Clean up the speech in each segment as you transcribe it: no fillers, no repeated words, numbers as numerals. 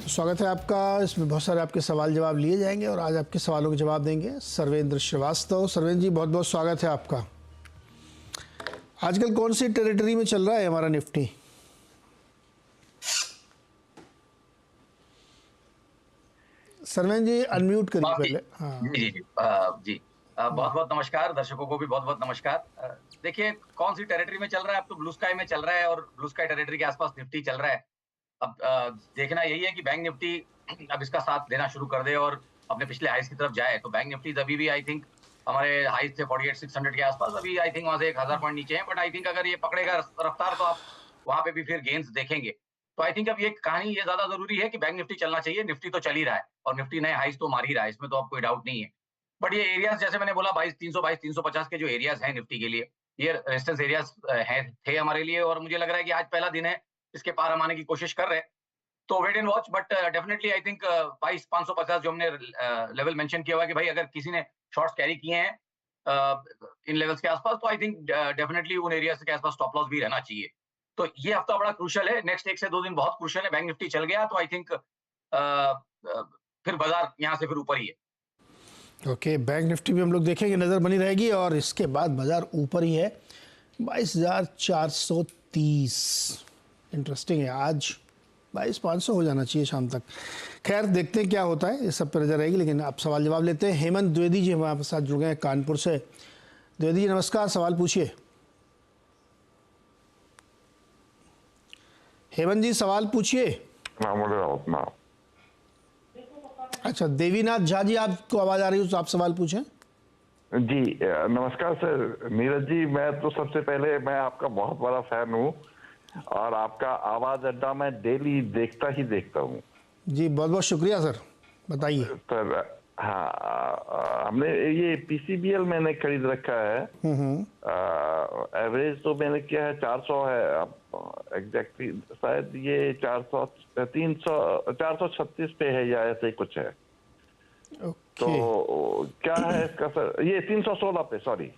स्वागत है आपका। इसमें बहुत सारे आपके सवाल जवाब लिए जाएंगे और आज आपके सवालों के जवाब देंगे सर्वेंद्र श्रीवास्तव। सर्वेंद्र जी, बहुत बहुत स्वागत है आपका। आजकल कौन सी टेरिटरी में चल रहा है हमारा निफ्टी? सर्वेंद्र जी अनम्यूट करिए पहले। हाँ जी जी जी जी बहुत बहुत नमस्कार, दर्शकों को भी बहुत बहुत नमस्कार। देखिए, कौन सी टेरिटरी में चल रहा है? अब तो ब्लू स्काई में चल रहा है और ब्लू स्काई टेरिटरी के आसपास निफ्टी चल रहा है। अब देखना यही है कि बैंक निफ्टी अब इसका साथ देना शुरू कर दे और अपने पिछले हाइस की तरफ जाए। तो बैंक निफ्टी अभी भी आई थिंक हमारे हाइस थे 48,600 के आसपास, अभी आई थिंक वहां से 1000 पॉइंट नीचे है। बट आई थिंक अगर ये पकड़ेगा रफ्तार तो आप वहां पे भी फिर गेन्स देखेंगे। तो आई थिंक अब ये कहानी ये ज्यादा जरूरी है कि बैंक निफ्टी चलना चाहिए। निफ्टी तो चल ही रहा है और निफ्टी नए हाइस तो मार ही रहा है, इसमें तो आप कोई डाउट नहीं है। बट ये एरियाज जैसे मैंने बोला 22,300 22,350 के जो एरियाज हैं निफ्टी के लिए, ये रेजिस्टेंस एरियाज थे हमारे लिए और मुझे लग रहा है कि आज पहला दिन है, इसके पार हम आने की कोशिश कर रहे हैं। तो wait and watch. But definitely I think 22,550 जो हमने लेवल मेंशन किया हुआ है कि भाई अगर किसी ने शॉर्ट्स कैरी किए हैं इन लेवल्स के आसपास, तो आई थिंक डेफिनेटली उन एरियाज के आसपास स्टॉप लॉस भी रहना चाहिए। तो ये हफ्ता बड़ा क्रूशियल है, नेक्स्ट 1 से 2 दिन बहुत क्रूशियल है। बैंक निफ्टी चल गया तो आई थिंक फिर बाजार यहाँ से फिर ऊपर ही है। ओके, बैंक निफ्टी भी हम लोग देखेंगे, नज़र बनी रहेगी और इसके बाद बाजार ऊपर ही है 22,430। इंटरेस्टिंग है, आज 22,500 हो जाना चाहिए शाम तक। खैर देखते हैं क्या होता है, इस सब पर नजर रहेगी। लेकिन आप सवाल जवाब लेते हैं। हेमंत द्विवेदी जी हमारे साथ जुड़ गए हैं कानपुर से। द्विवेदी जी नमस्कार, सवाल पूछिए। हेमंत जी सवाल पूछिए। अच्छा, देवीनाथ झा जी आपको आवाज आ रही हो तो आप सवाल पूछें। जी नमस्कार सर। नीरज जी, मैं तो सबसे पहले मैं आपका बहुत बड़ा फैन हूँ और आपका आवाज अड्डा मैं डेली देखता हूँ। जी बहुत बहुत शुक्रिया सर, बताइए। सर हाँ, हमने ये पीसीबीएल मैंने खरीद रखा है। एवरेज तो मैंने किया है 400 है, अब एग्जैक्टली शायद ये 436 पे है या ऐसे ही कुछ है। तो क्या है इसका सर? ये 316 पे, सॉरी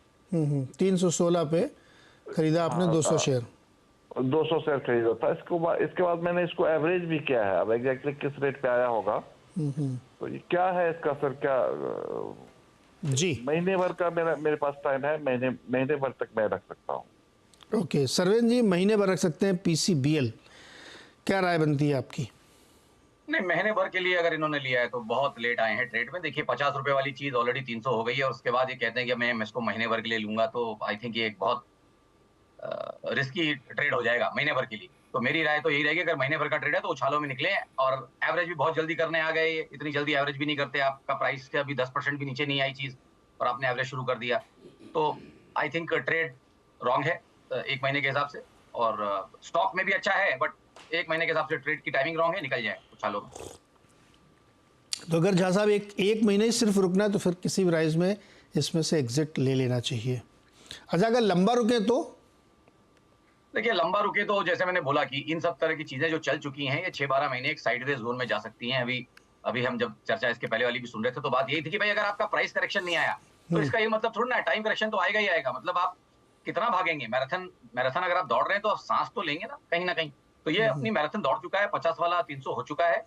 316 पे खरीदा आपने। 200 शेयर 200 शेयर खरीदा था। इसके बाद मैंने इसको एवरेज भी किया है। अब एग्जैक्टली किस रेट पे आया होगा तो ये क्या है इसका सर? क्या जी महीने भर का मेरे पास टाइम है, महीने भर तक मैं रख सकता हूँ? ओके सर्वेंद्र जी, महीने भर रख सकते हैं पीसीबीएल। क्या राय बनती है आपकी? नहीं, महीने भर के लिए अगर इन्होंने लिया है तो बहुत लेट आए हैं ट्रेड में। देखिए 50 रुपए वाली चीज ऑलरेडी 300 हो गई है और उसके बाद ये कहते हैं कि मैं इसको महीने भर के लिए लूंगा, तो आई थिंक ये एक बहुत रिस्की ट्रेड हो जाएगा महीने भर के लिए। तो मेरी राय तो यही रहेगी, अगर महीने भर का ट्रेड है तो उछालों में निकले। और एवरेज भी बहुत जल्दी करने आ गए, इतनी जल्दी एवरेज भी नहीं करते। आपका प्राइस से अभी 10% भी नीचे नहीं आई चीज और आपने एवरेज शुरू कर दिया, तो आई थिंक ट्रेड रॉन्ग है 1 महीने के हिसाब से। और स्टॉक में भी अच्छा है बट 1 महीने के हिसाब से ट्रेड की टाइमिंग रॉन्ग है, निकल जाए उछालों में। तो अगर झा साहब एक महीने ही सिर्फ रुकना है तो फिर किसी भी प्राइस में इसमें से एग्जिट ले लेना चाहिए। अच्छा, अगर लंबा रुके तो? देखिए लंबा रुके तो जैसे मैंने बोला कि इन सब तरह की चीजें जो चल चुकी हैं, ये 6-12 महीने एक साइडवेज जोन में जा सकती हैं। अभी हम जब चर्चा इसके पहले वाली भी सुन रहे थे तो बात यही थी कि भाई अगर आपका प्राइस करेक्शन नहीं आया तो इसका ये मतलब थोड़ा ना टाइम करेक्शन तो आएगा ही आएगा। मतलब आप कितना भागेंगे? मैराथन अगर आप दौड़ रहे हैं तो आप सांस तो लेंगे ना कहीं ना कहीं। तो ये अपनी मैराथन दौड़ चुका है, 50 वाला 300 हो चुका है।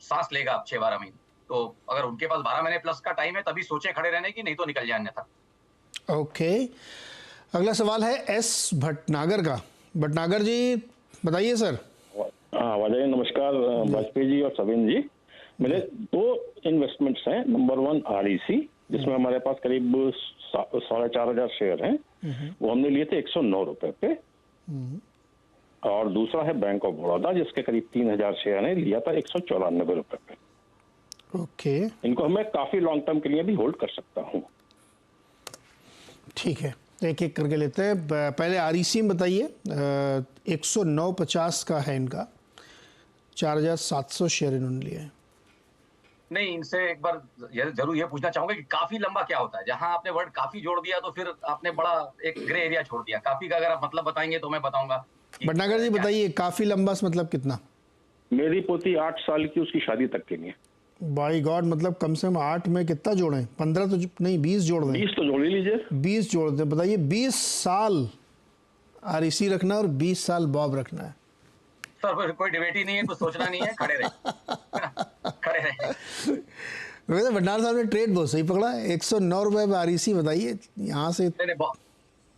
सांस लेगा अब 6-12 महीने। तो अगर उनके पास 12 महीने प्लस का टाइम है तभी सोचे खड़े रहने की, नहीं तो निकल जाए अन्यथा। ओके, अगला सवाल है एस भटनागर का। भटनागर जी बताइए सर। हाँ वाले नमस्कार वाजपेयी जी और सविन जी। मेरे 2 इन्वेस्टमेंट्स हैं। नंबर 1 REC, जिसमें हमारे पास करीब 4,500 शेयर हैं। वो हमने लिए थे 109 रुपए पे। और दूसरा है बैंक ऑफ बड़ौदा, जिसके करीब 3,000 शेयर हैं, लिया था 194 रुपए पे। ओके, इनको मैं काफी लॉन्ग टर्म के लिए भी होल्ड कर सकता हूँ। ठीक है, एक एक करके लेते हैं। पहले REC में बताइए। 109.50 का है इनका, 4,700 शेयर इन्होंने लिए हैं। नहीं, इनसे एक बार जरूर ये पूछना चाहूंगा कि काफी लंबा क्या होता है? जहां आपने वर्ड काफी जोड़ दिया तो फिर आपने बड़ा एक ग्रे एरिया छोड़ दिया। काफी का अगर आप मतलब बताएंगे तो मैं बताऊंगा। भटनागर जी बताइए, काफी लंबा मतलब कितना? मेरी पोती 8 साल की, उसकी शादी तक के लिए। बाई गॉड, मतलब कम से कम 8 में कितना जोड़ें? 15 तो नहीं, 20 जोड़ दें। 20 तो जोड़ ही लीजिए। 20 जोड़ दें। बताइए, 20 साल REC रखना और 20 साल बॉब रखना है। सर कोई डिबेट ही नहीं है, कुछ सोचना नहीं है, खड़े रहे खड़े रहे। वैसे भंडार साहब ने ट्रेड बहुत सही पकड़ा, 109 रुपए में REC, बताइए यहाँ से। नहीं, नहीं,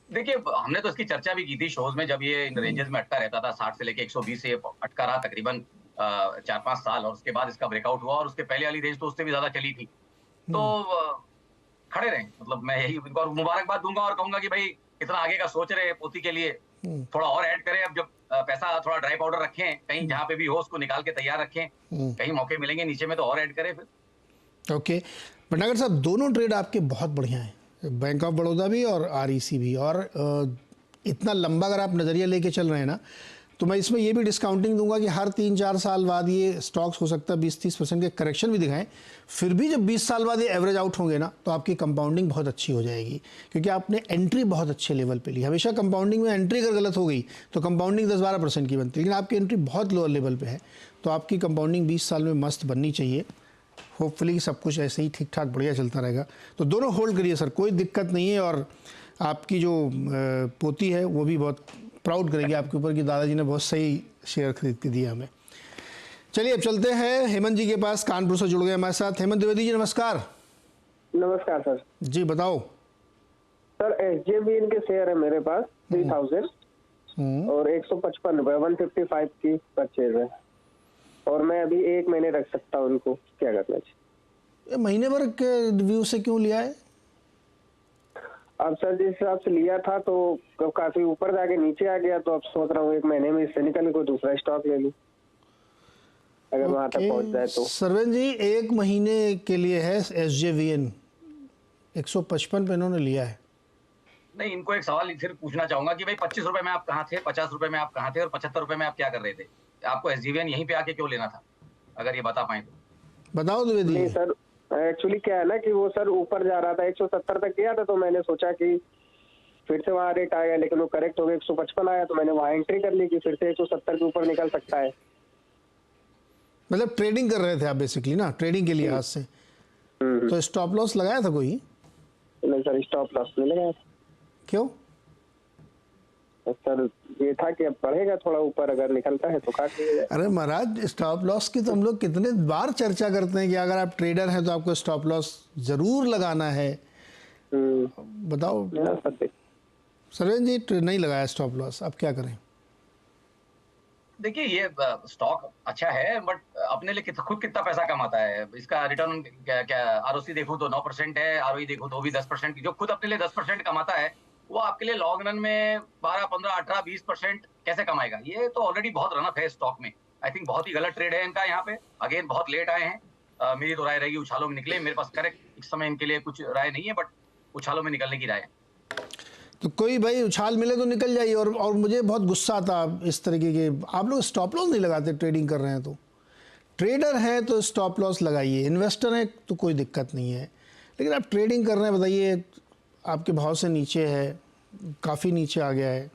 देखिए हमने तो इसकी चर्चा भी की थी शोज में, जब ये इन रेंजेस में अटका रहता था 60 से लेके 120 से अटका रहा तकरीबन 4-5 साल, और उसके बाद इसका ब्रेकआउट हुआ, और उसके पहले वाली रेंज तो उससे भी ज्यादा चली थी। तो खड़े रहे, मतलब मैं यही इनको मुबारकबाद दूंगा और कहूंगा कि भाई इतना आगे का सोच रहे पोती के लिए, थोड़ा और ऐड करें। अब जब पैसा थोड़ा ड्राई पाउडर रखें, कहीं जहां पे भी हो उसको निकाल के तैयार रखें, कहीं मौके मिलेंगे नीचे में तो और ऐड करें फिर। ओके भंडागर साहब, दोनों ट्रेड आपके बहुत बढ़िया हैं, बैंक ऑफ बड़ौदा भी और REC भी, और इतना लंबा अगर आप नज़रिया लेके चल रहे हैं ना, तो मैं इसमें ये भी डिस्काउंटिंग दूंगा कि हर 3-4 साल बाद ये स्टॉक्स हो सकता है 20-30% के करेक्शन भी दिखाएं, फिर भी जब 20 साल बाद ये एवरेज आउट होंगे ना, तो आपकी कंपाउंडिंग बहुत अच्छी हो जाएगी, क्योंकि आपने एंट्री बहुत अच्छे लेवल पे ली। हमेशा कंपाउंडिंग में एंट्री अगर गलत हो गई तो कंपाउंडिंग 10-12% की बनती है, लेकिन आपकी एंट्री बहुत लोअर लेवल पे है, तो आपकी कंपाउंडिंग 20 साल में मस्त बननी चाहिए। होपफुली सब कुछ ऐसे ही ठीक ठाक बढ़िया चलता रहेगा। तो दोनों होल्ड करिए सर, कोई दिक्कत नहीं है, और आपकी जो पोती है वो भी बहुत प्राउड करेगी आपके ऊपर कि दादाजी ने बहुत सही शेयर खरीद के दिया हमें। चलिए अब चलते हैं हेमंत जी के पास, कानपुर से जुड़ गए हमारे साथ। हेमंत द्विवेदी जी नमस्कार। नमस्कार सर। जी बताओ सर, SJVN के शेयर है मेरे पास 3000 और 155 रुपए 155 की परचेज है, और मैं अभी 1 महीने रख सकता हूँ उनको, क्या करना चाहिए? महीने भर के व्यू से क्यों लिया है? अब सर जिस हिसाब से लिया था तो काफी ऊपर जाके नीचे आ गया, तो अब सोच रहा हूँ 1 महीने में इससे निकल कोई दूसरा स्टॉक ले लूँ, अगर वहां तक पहुंच जाए तो। सरवन जी 1 महीने के लिए है SJVN, 155 पे इन्होंने लिया है। नहीं, इनको एक सवाल फिर पूछना चाहूंगा कि भाई 25 रुपए में आप कहाँ थे, 50 रुपए में आप कहाँ थे, और 75 रुपए में आप क्या कर रहे थे? आपको SJVN यहीं पे आके क्यों लेना था, अगर ये बता पाए तो बताओ द्विवेदी। नहीं सर, एक्चुअली क्या है ना कि वो सर ऊपर जा रहा था, 170 तक गया था, तो मैंने सोचा कि फिर से वहां रेट आया, लेकिन वो करेक्ट हो गया 155 आया, तो मैंने वहां एंट्री कर ली कि फिर से 170 के ऊपर निकल सकता है। मतलब ट्रेडिंग कर रहे थे आप बेसिकली ना, ट्रेडिंग के लिए आज से। तो स्टॉप लॉस लगाया था कोई? नहीं सर, स्टॉप लॉस नहीं लगाया। क्यों? सर ये था कि अब बढ़ेगा थोड़ा ऊपर, अगर निकलता है तो काट लीजिएगा। अरे महाराज, स्टॉप लॉस की तो हम लोग कितने बार चर्चा करते हैं कि अगर आप ट्रेडर हैं तो आपको स्टॉप लॉस जरूर लगाना है। बताओ सरवन जी, नहीं लगाया स्टॉप लॉस, अब क्या करें? देखिए ये स्टॉक अच्छा है, बट अपने लिए खुद कितना पैसा कमाता है, इसका रिटर्न क्या ROC देखो तो 9% है, ROE देखो तो भी 10% की, जो खुद अपने लिए 10% कमाता है वो आपके लिए लॉन्ग रन में 12, 15, 18, 20% कैसे कमाएगा? ये तो ऑलरेडी बहुत रनअप है स्टॉक में। आई थिंक बहुत ही गलत ट्रेड है इनका यहाँ पे। अगेन बहुत लेट आए हैं, मेरी तो राय रहेगी उछालों में निकले। मेरे पास करेक्ट इस समय इनके लिए कुछ राय नहीं है, बट उछालों में निकलने की राय है। तो कोई भाई उछाल मिले तो निकल जाइए। और मुझे बहुत गुस्सा आता इस तरीके के, आप लोग स्टॉप लॉस नहीं लगाते ट्रेडिंग कर रहे हैं तो। ट्रेडर हैं तो स्टॉप लॉस लगाइए, इन्वेस्टर हैं तो कोई दिक्कत नहीं है, लेकिन आप ट्रेडिंग कर रहे हैं, बताइए आपके भाव से नीचे है, काफ़ी नीचे आ गया है,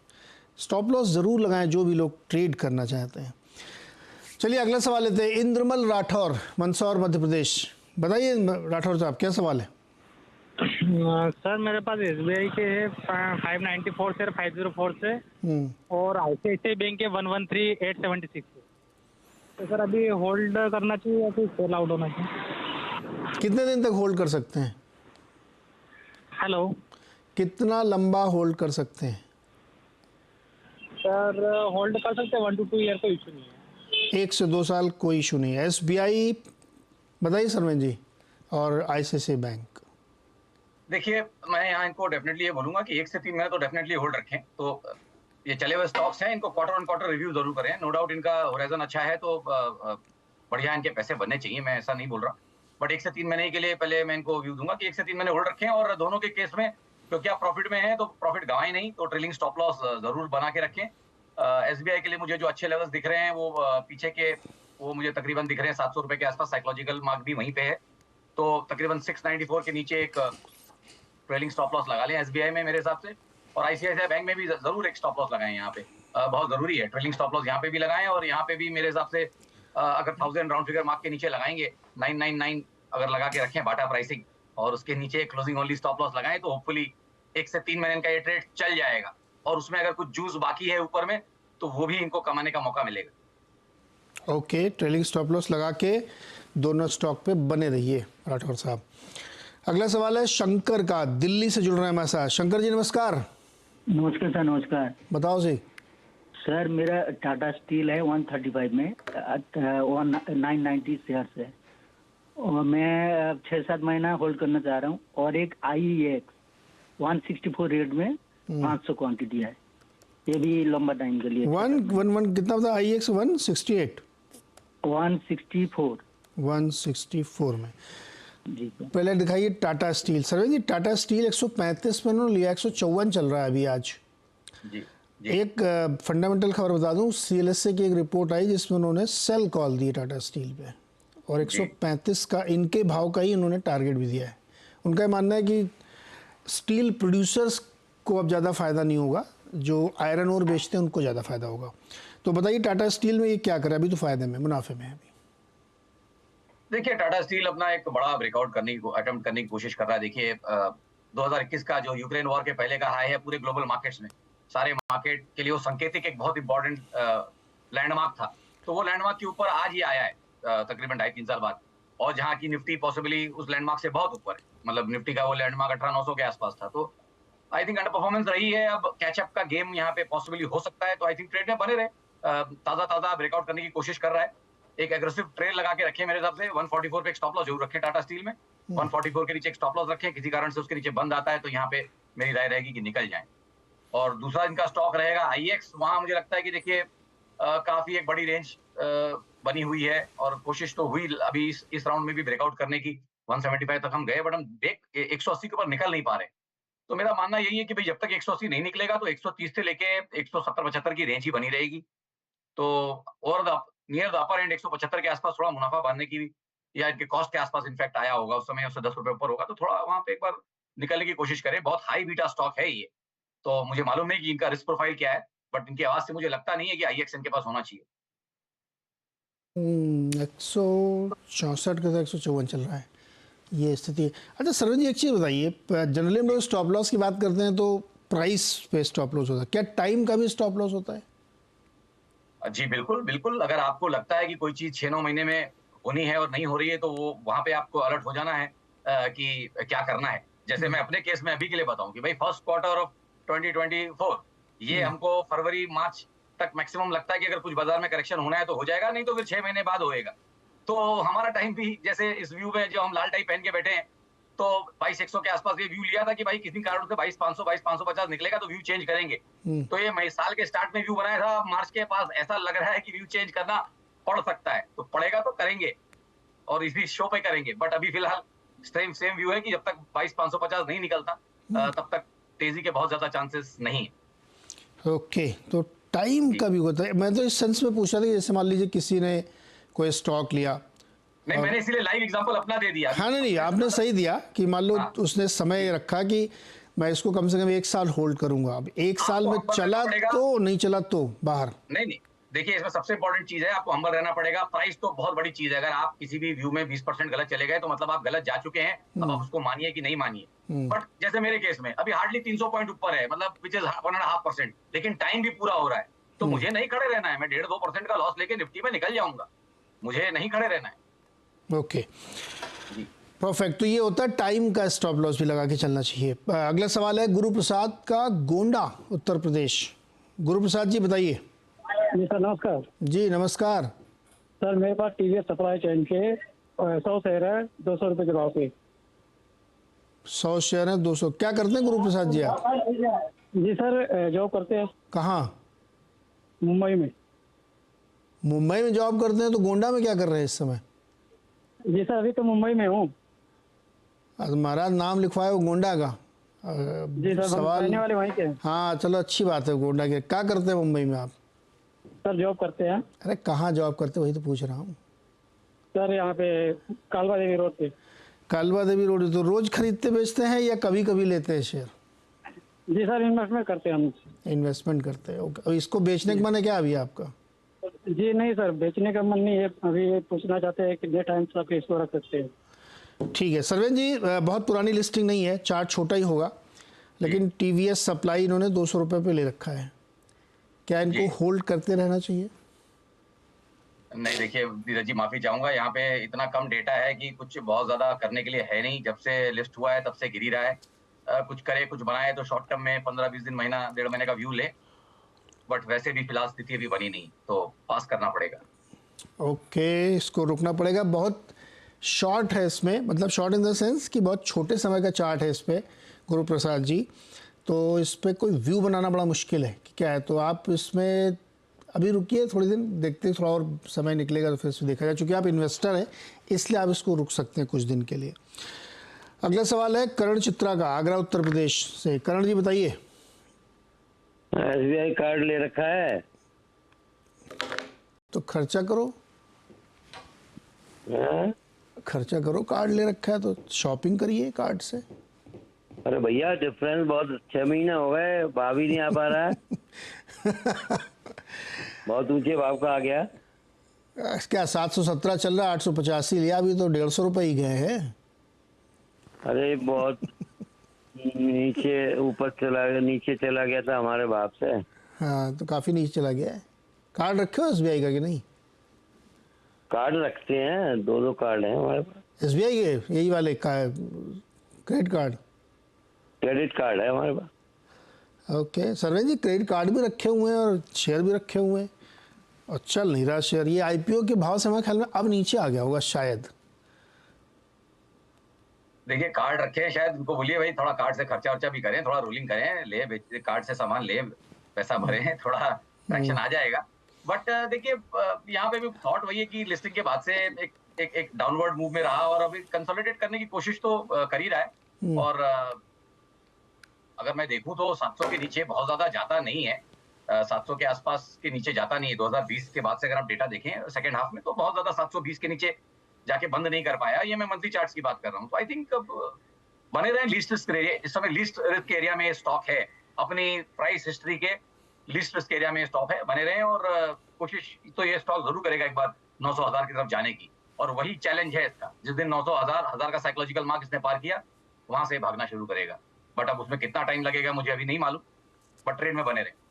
स्टॉप लॉस ज़रूर लगाएं जो भी लोग ट्रेड करना चाहते हैं। चलिए अगला सवाल लेते हैं। इंद्रमल राठौर, मंदसौर मध्य प्रदेश। बताइए राठौर साहब, क्या सवाल है? सर मेरे पास SBI के है 594 से 504 से, और ICICI बैंक के 113876 से। तो सर अभी होल्ड करना चाहिए या फिर सेल आउट होना चाहिए? कितने दिन तक होल्ड कर सकते हैं? हेलो, कितना लंबा होल्ड कर सकते हैं? सर होल्ड कर सकते हैं 1 to 2 ईयर, कोई इशू नहीं है। 1 से 2 साल कोई इशू नहीं है। SBI बताइए सरवन जी, और ICICI बैंक। देखिए मैं यहाँ इनको डेफिनेटली ये बोलूंगा कि 1 से 3 महीने तो डेफिनेटली होल्ड रखें। तो ये चले हुए स्टॉक्स हैं, इनको क्वार्टर ऑन क्वार्टर रिव्यू जरूर करें। नो डाउट इनका होराइजन अच्छा है, तो बढ़िया इनके पैसे बनने चाहिए, मैं ऐसा नहीं बोल रहा, बट 1 से 3 महीने के लिए पहले मैं इनको व्यू दूंगा कि 1 से 3 महीने होल्ड रखें। और दोनों के केस में क्योंकि आप प्रॉफिट में हैं तो प्रॉफिट गवाएं नहीं, तो ट्रेलिंग स्टॉप लॉस जरूर बना के रखें। SBI के लिए मुझे जो अच्छे लेवल्स दिख रहे हैं वो पीछे के वो मुझे तकरीबन दिख रहे हैं 700 रुपए के आसपास, साइकोलॉजिकल मार्क भी वहीं पे है, तो तकरीबन 694 के नीचे एक ट्रेलिंग स्टॉप लॉस लगा लें SBI में मेरे हिसाब से। और ICICI बैंक में भी जरूर एक स्टॉप लॉस लगाएं, यहाँ पे बहुत जरूरी है। ट्रेलिंग स्टॉप लॉस यहाँ पे भी लगाएं, और यहाँ पे भी मेरे हिसाब से अगर 1000 राउंड फिगर मार्क के नीचे लगाएंगे, 999 अगर लगा के रखें बाटा प्राइसिंग, और उसके नीचे क्लोजिंग ओनली स्टॉप लॉस लगाएं, तो होपफुली 1 से 3 महीने का ये ट्रेड चल जाएगा, और उसमें अगर कुछ जूस बाकी है ऊपर में तो वो भी इनको कमाने का मौका मिलेगा। ओके, ट्रेलिंग स्टॉप लॉस लगा के दोनों स्टॉक पे बने रहिए राठौर साहब। अगला सवाल है शंकर का, दिल्ली से जुड़ रहे हैं हमारे साथ। शंकर जी नमस्कार। नमस्कार सर, नमस्कार बताओ जी। सर। मेरा टाटा स्टील है 135 में 990 शेयर है और मैं 6-7 महीना होल्ड करना चाह रहा हूँ। और एक IEX 164 रेट में 500 क्वांटिटी है, ये भी लंबा टाइम के लिए। 111 कितना था? IEX 168 164 164 में। जी सर। पहले दिखाइए टाटा स्टील। सर्वे जी, टाटा स्टील 135 में उन्होंने लिया, 154 चल रहा है अभी आज। जी एक फंडामेंटल खबर बता दूं, CLSA की एक रिपोर्ट आई जिसमें उन्होंने सेल कॉल दी टाटा स्टील पे, और 135 का इनके भाव का ही उन्होंने टारगेट भी दिया है। उनका ये मानना है कि स्टील प्रोड्यूसर्स को अब ज़्यादा फायदा नहीं होगा, जो आयरन ओर बेचते हैं उनको ज़्यादा फायदा होगा। तो बताइए टाटा स्टील में ये क्या करे? अभी तो फायदे में, मुनाफे में है अभी। देखिए, टाटा स्टील अपना एक बड़ा ब्रेकआउट अटेम्प्ट करने की कोशिश कर रहा है। देखिए 2021 का जो यूक्रेन वॉर के पहले का हाई है पूरे ग्लोबल मार्केट्स में, सारे मार्केट के लिए वो संकेतिक एक बहुत इंपॉर्टेंट लैंडमार्क था। तो वो लैंडमार्क के ऊपर आज ही आया है तकरीबन 2.5-3 साल बाद, और जहाँ की निफ्टी पॉसिबली उस लैंडमार्क से बहुत ऊपर है। मतलब निफ्टी का वो लैंडमार्क 18,900 के आसपास था। तो आई थिंक अंडर परफॉर्मेंस रही है। अब कैचअप का गेम यहाँ पे पॉसिबली हो सकता है। तो आई थिंक ट्रेड में बने रहे, ताजा ब्रेकआउट करने की कोशिश कर रहा है। एक एग्रेसिव ट्रेड लगा के रखे मेरे हिसाब से। 144 पे एक स्टॉप लॉस जरूर रखें टाटा स्टील में। 144 के नीचे एक स्टॉप लॉस रखें, किसी कारण से उसके नीचे बंद आता है तो यहाँ पे मेरी राय रहेगी कि निकल जाएं। और दूसरा इनका स्टॉक रहेगा IEX। वहां मुझे लगता है कि देखिए काफी एक बड़ी रेंज बनी हुई है और कोशिश तो हुई अभी इस राउंड में भी ब्रेकआउट करने की। 175 तक हम गए, बट हम 180 के ऊपर निकल नहीं पा रहे। तो मेरा मानना यही है कि भाई जब तक 180 नहीं निकलेगा तो 130 से लेके 170-75 की रेंज ही बनी रहेगी। तो और नियर द अपर एंड 175 के आसपास थोड़ा मुनाफा बांधने की, या इनके कॉस्ट के आसपास इनफैक्ट आया होगा उस समय, उससे 10 रुपए ऊपर होगा तो थोड़ा वहां पे एक बार निकलने की कोशिश करें। बहुत हाई बीटा स्टॉक है ये, तो मुझे मालूम नहीं कि इनका रिस्क प्रोफाइल क्या है, बट इनकी आवाज से मुझे लगता नहीं है कि IEX इनके पास होना चाहिए। 164 का 154 चल रहा है, ये स्थिति है। अच्छा सरवन जी, एक चीज़ बताइए, जनरली हम लोग स्टॉप लॉस की बात करते हैं तो प्राइस पे स्टॉप लॉस होता है, क्या टाइम का भी स्टॉप लॉस होता है? जी बिल्कुल बिल्कुल। अगर आपको लगता है कि कोई चीज 6-9 महीने में होनी है और नहीं हो रही है तो वो वहां पे आपको अलर्ट हो जाना है कि क्या करना है। जैसे मैं अपने केस में अभी के लिए बताऊं कि भाई फर्स्ट क्वार्टर ऑफ 2024 ये हमको फरवरी मार्च तक मैक्सिमम लगता है कि अगर कुछ बाजार में करेक्शन होना है तो हो जाएगा, नहीं तो फिर 6 महीने बाद होएगा। तो हमारा टाइम भी जैसे इस व्यू में जो हम लाल टाई पहन के बैठे हैं, तो 22,100 के आसपास ये व्यू लिया था कि भाई किसी कारण से 22,500 22,550 निकलेगा तो व्यू चेंज करेंगे। तो ये मई साल के स्टार्ट में व्यू बनाया था, मार्च के पास ऐसा लग रहा है कि व्यू चेंज करना पड़ सकता है। तो पड़ेगा तो करेंगे और इसी शो पे करेंगे, बट अभी फिलहाल सेम व्यू है कि जब तक 22,550 नहीं निकलता तब तक तेजी के बहुत ज्यादा चांसेस नहीं है। ओके, तो टाइम का भी होता है। मैं तो इस सेंस में पूछा था कि जैसे मान लीजिए किसी ने कोई स्टॉक लिया, नहीं मैंने इसीलिए लाइव एग्जांपल अपना दे दिया। हाँ नहीं, आपने सही दिया कि मान लो उसने समय रखा कि मैं इसको कम से कम 1 साल होल्ड करूंगा। अब 1 साल में चला तो नहीं चला तो बाहर। नहीं, देखिए इसमें सबसे इंपॉर्टेंट चीज है आपको हम्बल रहना पड़ेगा। प्राइस तो बहुत बड़ी चीज है। अगर आप किसी भी व्यू में 20% गलत चले गए तो मतलब आप गलत जा चुके हैं। अब आप उसको मानिए कि नहीं मानिए। बट जैसे मेरे केस में अभी हार्डली 300 पॉइंट ऊपर है, मतलब विच इज 1.5%, लेकिन टाइम भी पूरा हो रहा है। तो मुझे नहीं खड़े रहना है। मैं 1.5-2% का लॉस लेके निफ्टी में निकल जाऊंगा, मुझे नहीं खड़े रहना है। Okay perfect. तो ये होता है टाइम का स्टॉप लॉस भी लगा के चलना चाहिए। अगला सवाल है गुरु प्रसाद का, गोंडा उत्तर प्रदेश। गुरु प्रसाद जी बताइए। जी सर नमस्कार। जी नमस्कार सर, मेरे पास TVS सप्लाई चेन के 100 शेयर है 200 रुपए के भाव पे। 100 शेयर है 200। क्या करते हैं गुरु प्रसाद जी आप? जी सर, जॉब करते हैं। कहाँ? मुंबई में। मुंबई में जॉब करते हैं, तो गोंडा में क्या कर रहे हैं इस समय? जी सर, अभी तो मुंबई में हूँ। महाराज नाम लिखवाए हो गोंडा का। जी सर, सवाल रहने वाले वहीं के। हाँ चलो अच्छी बात है। गोंडा के क्या करते हैं मुंबई में आप? सर जॉब करते हैं। अरे कहाँ जॉब करते वही तो पूछ रहा हूँ। सर यहाँ पे कालवा देवी रोड पे। कालवा देवी रोड। तो रोज खरीदते बेचते हैं या कभी कभी लेते हैं शेयर? जी सर, इन्वेस्टमेंट करते हैं हम। इन्वेस्टमेंट करते हैं, ओके। और इसको बेचने का मन है क्या अभी आपका? जी नहीं सर, बेचने का मन नहीं है अभी। ये पूछना चाहते हैं कितने टाइम तक इसको रख सकते हैं। ठीक है सरवेन जी, बहुत पुरानी लिस्टिंग नहीं है, चार्ट छोटा ही होगा, लेकिन TVS सप्लाई इन्होंने 200 रुपये पे ले रखा है। क्या इनको होल्ड करते रहना चाहिए? नहीं देखिए नीरज जी, माफी चाहूंगा, यहाँ पे इतना कम डेटा है कि कुछ बहुत ज्यादा करने के लिए है नहीं। जब से लिस्ट हुआ है तब से गिर ही रहा है। कुछ करे कुछ बनाए तो शॉर्ट टर्म में 15-20 दिन, महीना 1.5 महीने का व्यू ले, बट वैसे भी फिलहाल स्थिति अभी बनी नहीं, तो पास करना पड़ेगा। ओके, इसको रुकना पड़ेगा। बहुत शॉर्ट है इसमें, मतलब शॉर्ट इन द सेंस कि बहुत छोटे समय का चार्ट है इस पर गुरु प्रसाद जी, तो इस पर कोई व्यू बनाना बड़ा मुश्किल है कि क्या है। तो आप इसमें अभी रुकिए, थोड़ी दिन देखते हैं, थोड़ा और समय निकलेगा तो फिर इसमें देखा जाए। चूँकि आप इन्वेस्टर हैं इसलिए आप इसको रुक सकते हैं कुछ दिन के लिए। अगला सवाल है करण चित्रा का, आगरा उत्तर प्रदेश से। करण जी बताइए। SBI कार्ड ले रखा है तो खर्चा करो, हाँ? खर्चा करो। कार्ड ले रखा है तो शॉपिंग करिए कार्ड से। अरे भैया डिफरेंस बहुत, 6 महीने हो गए, भाव ही नहीं आ पा रहा है। बहुत ऊंचे भाव का आ गया। क्या 717 चल रहा है, 885 लिया, अभी तो 150 रुपये ही गए हैं। अरे बहुत नीचे ऊपर चला गया, नीचे चला गया था हमारे भाव से। हाँ तो काफ़ी नीचे चला गया है। कार्ड रखे हो SBI का कि नहीं? कार्ड रखते हैं, 2 कार्ड हैं हमारे पास। SBI के यही वाले का क्रेडिट कार्ड? क्रेडिट कार्ड है हमारे पास। ओके सरवेन जी, क्रेडिट कार्ड भी रखे हुए हैं और शेयर भी रखे हुए हैं और चल नहीं रहा शेयर। ये IPO के भाव से हमारे ख्याल में अब नीचे आ गया होगा शायद। देखिए कार्ड रखे हैं, शायद उनको बोलिए भाई थोड़ा कार्ड से खर्चा वर्चा भी करें, थोड़ा रोलिंग करें, ले बेच कार्ड से सामान ले, पैसा भरें, थोड़ा ट्रैक्शन आ जाएगा। बट देखिए यहाँ पे भी थॉट वही है कि लिस्टिंग के बाद से एक डाउनवर्ड मूव में रहा और अभी कंसोलिडेट करने की कोशिश तो कर ही रहा है। और अगर मैं देखूं तो 700 के नीचे बहुत ज्यादा जाता नहीं है, 700 के आसपास के नीचे जाता नहीं है। 2020 के बाद से अगर आप डेटा देखें सेकंड हाफ में तो बहुत ज्यादा 720 के नीचे जाके बंद नहीं कर पाया। ये मैं मंथली चार्ट्स की बात कर रहा हूँ। तो आई थिंक बने रहे लीस्ट रिस्क एरिया, इस समय लीस्ट रिस्क एरिया में स्टॉक है, अपनी प्राइस हिस्ट्री के लीस्ट रिस्क एरिया में स्टॉक है, बने रहे। और कोशिश तो ये स्टॉक जरूर करेगा एक बार 900,000 की तरफ जाने की, और वही चैलेंज है इसका। जिस दिन 900,000 का साइकोलॉजिकल मार्क इसने पार किया वहां से भागना शुरू करेगा। बट अब उसमें कितना टाइम लगेगा मुझे अभी नहीं मालूम, बट ट्रेड में बने रहे।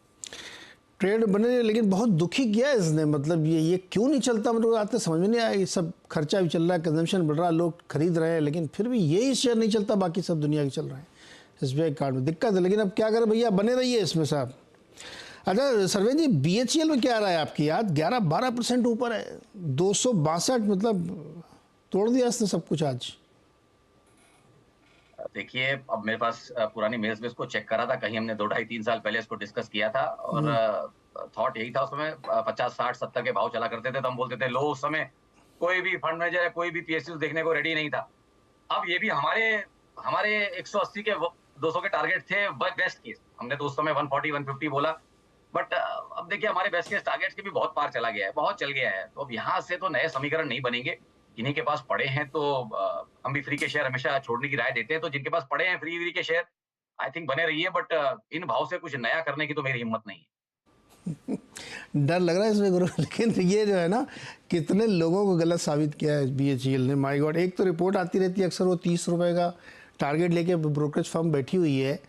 ट्रेड बने रहे, लेकिन बहुत दुखी किया है इसने। मतलब ये क्यों नहीं चलता, मतलब आते समझ में नहीं आया। ये सब खर्चा भी चल रहा है, कंजम्पशन बढ़ रहा है, लोग खरीद रहे हैं, लेकिन फिर भी यही शेयर नहीं चलता, बाकी सब दुनिया के चल रहे हैं। SBI कार्ड में दिक्कत है, लेकिन अब क्या करें भैया, बने रहिए इसमें साहब। अच्छा सरवेन जी, BHEL में क्या रहा है आपकी? याद 11-12% ऊपर है, 262, मतलब तोड़ दिया इसने सब कुछ आज। देखिए अब मेरे पास पुरानी मेल्स में इसको चेक करा था, कहीं हमने 2-2.5-3 साल पहले इसको डिस्कस किया था, और थॉट यही था उस समय 50, 60, 70 के भाव चला करते थे, तो हम बोलते थे लो। उस समय कोई भी फंड मैनेजर या कोई भी PSU देखने को रेडी नहीं था। अब ये भी हमारे 180 के 200 के टारगेट थे बेस्ट केस, हमने तो उस समय 140, 150 बोला। बट अब देखिए हमारे बेस्ट केस टारगेट्स के भी बहुत पार चला गया है, बहुत चल गया है। तो अब यहाँ से तो नए समीकरण नहीं बनेंगे। जिन्हीं के पास पड़े हैं तो हम भी फ्री के शेयर हमेशा छोड़ने की राय देते हैं, तो जिनके पास पड़े हैं फ्री के शेयर आई थिंक बने रहिए। बट इन भाव से कुछ नया करने की तो मेरी हिम्मत नहीं है। डर लग रहा है इसमें गुरु, लेकिन ये जो है ना, कितने लोगों को गलत साबित किया है BHEL ने। माय गॉड, एक तो रिपोर्ट आती रहती है अक्सर, वो 30 रुपये का टारगेट लेके ब्रोकरेज फर्म बैठी हुई है,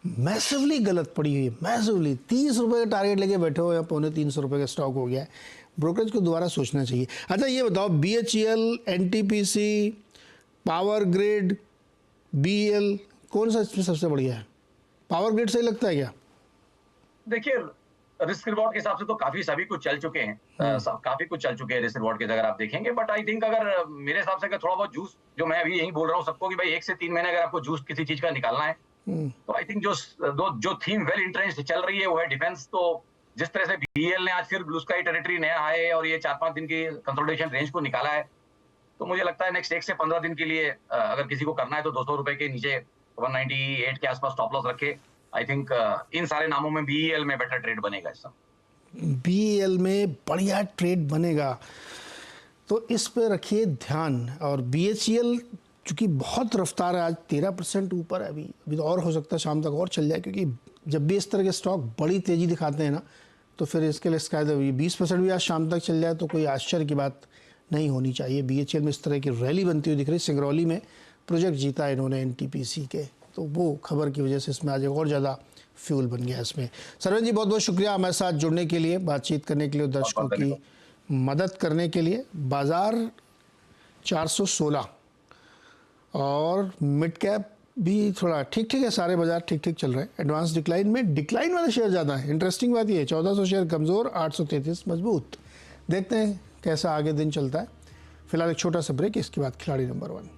मैसिवली गलत पड़ी हुई है, मैसिवली 30 रुपये का टारगेट लेके बैठे हो, या 350 रुपये का स्टॉक हो गया है। ब्रोकरेज को दोबारा सोचना चाहिए। अच्छा ये बताओ, BHEL, NTPC, power grid, BEL, कौन सा इसमें सबसे बढ़िया है? पावर ग्रिड सही लगता है क्या? देखिए रिस्क रिवॉर्ड के हिसाब से तो काफी सभी कुछ चल चुके हैं, काफी कुछ चल चुके हैं रिस्क रिवॉर्ड के, अगर आप देखेंगे। बट आई थिंक अगर मेरे हिसाब से अगर थोड़ा बहुत जूस, जो मैं अभी यही बोल रहा हूँ सबको कि भाई 1 से 3 महीने अगर आपको जूस किसी चीज का निकालना है, तो आई थिंक जो थीम वेल इंट्रेंस्ड चल रही है वो है डिफेंस। तो जिस तरह से BEL ने आज फिर ब्लू स्काई टेरिटरी नया है और ये 4-5 दिन की कंसोलिडेशन रेंज को निकाला है, तो मुझे लगता है नेक्स्ट 1 से 15 दिन के लिए अगर किसी को करना है तो 200 रुपए के नीचे 198 के आसपास स्टॉप लॉस रखे। आई थिंक इन सारे नामों में BEL में बेटर ट्रेड बनेगा इस समय। BEL में बढ़िया ट्रेड बनेगा, तो इस पे रखिए ध्यान। और BHEL चूँकि बहुत रफ्तार है, आज 13% ऊपर है, अभी तो और हो सकता है शाम तक और चल जाए, क्योंकि जब भी इस तरह के स्टॉक बड़ी तेज़ी दिखाते हैं ना, तो फिर इसके लिए शायद 20% भी आज शाम तक चल जाए तो कोई आश्चर्य की बात नहीं होनी चाहिए। BHEL में इस तरह की रैली बनती हुई दिख रही। सिंगरौली में प्रोजेक्ट जीता इन्होंने NTPC के, तो वो खबर की वजह से इसमें आज और ज़्यादा फ्यूल बन गया इसमें। सरवन जी बहुत बहुत शुक्रिया हमारे साथ जुड़ने के लिए, बातचीत करने के लिए, दर्शकों की मदद करने के लिए। बाज़ार 416 और मिड कैप भी थोड़ा ठीक ठीक है, सारे बाजार ठीक ठीक चल रहे हैं। एडवांस डिक्लाइन में डिक्लाइन वाले शेयर ज़्यादा है। इंटरेस्टिंग बात ये है 1400 शेयर कमज़ोर, 833 मजबूत। देखते हैं कैसा आगे दिन चलता है। फिलहाल एक छोटा सा ब्रेक, इसके बाद खिलाड़ी नंबर 1।